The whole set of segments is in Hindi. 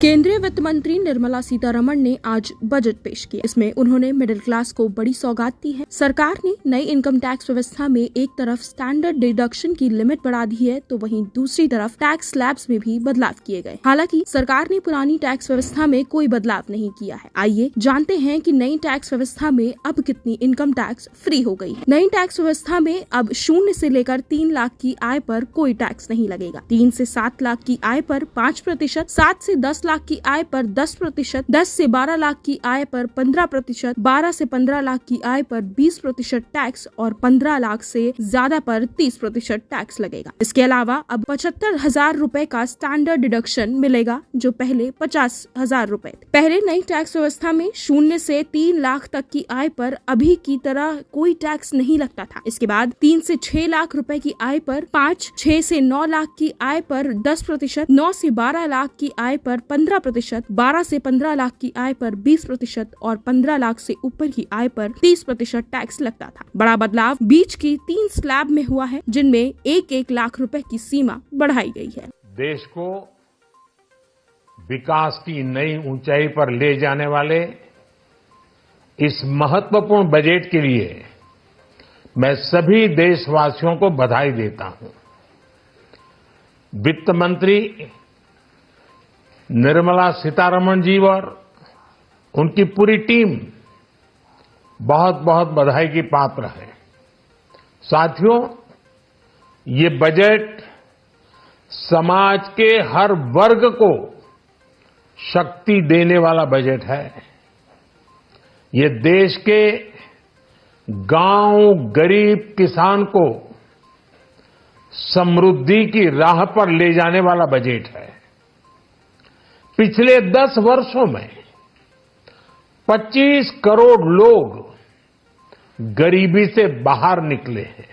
केंद्रीय वित्त मंत्री निर्मला सीतारमण ने आज बजट पेश किया। इसमें उन्होंने मिडिल क्लास को बड़ी सौगात दी है। सरकार ने नई इनकम टैक्स व्यवस्था में एक तरफ स्टैंडर्ड डिडक्शन की लिमिट बढ़ा दी है, तो वहीं दूसरी तरफ टैक्स स्लैब्स में भी बदलाव किए गए। हालांकि सरकार ने पुरानी टैक्स व्यवस्था में कोई बदलाव नहीं किया है। आइए जानते हैं कि नई टैक्स व्यवस्था में अब कितनी इनकम टैक्स फ्री हो गई है। नई टैक्स व्यवस्था में अब 0 से लेकर 3 लाख की आय पर कोई टैक्स नहीं लगेगा। 3 से 7 लाख की आय पर 5%, 7 से 10 लाख की आय पर 10%, 10 से 12 लाख की आय पर 15%, 12 से 15 लाख की आय पर 20% टैक्स और 15 लाख से ज्यादा पर 30% टैक्स लगेगा। इसके अलावा अब 75,000 रूपए का स्टैंडर्ड डिडक्शन मिलेगा, जो पहले 50,000 रूपए थे। पहले नई टैक्स व्यवस्था में 0 से 3 लाख तक की आय पर अभी की तरह कोई टैक्स नहीं लगता था। इसके बाद 3 से 6 लाख रुपए की आय पर 5, 6 से 9 लाख की आय पर 10%, 9 से 12 लाख की आय पर 15%, 12 से 15 लाख की आय पर 20% और 15 लाख से ऊपर की आय पर 30% टैक्स लगता था। बड़ा बदलाव बीच की 3 स्लैब में हुआ है, जिनमें 1-1 लाख रुपए की सीमा बढ़ाई गई है। देश को विकास की नई ऊंचाई पर ले जाने वाले इस महत्वपूर्ण बजट के लिए मैं सभी देशवासियों को बधाई देता हूं। वित्त मंत्री निर्मला सीतारमण जी और उनकी पूरी टीम बहुत बहुत बधाई की पात्र है। साथियों, ये बजट समाज के हर वर्ग को शक्ति देने वाला बजट है। ये देश के गांव गरीब किसान को समृद्धि की राह पर ले जाने वाला बजट है। पिछले 10 वर्षों में 25 करोड़ लोग गरीबी से बाहर निकले हैं।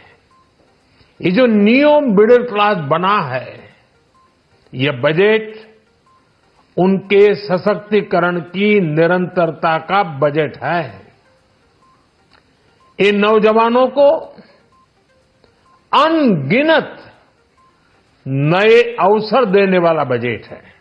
ये जो न्यू मिडिल क्लास बना है, यह बजट उनके सशक्तिकरण की निरंतरता का बजट है। इन नौजवानों को अनगिनत नए अवसर देने वाला बजट है।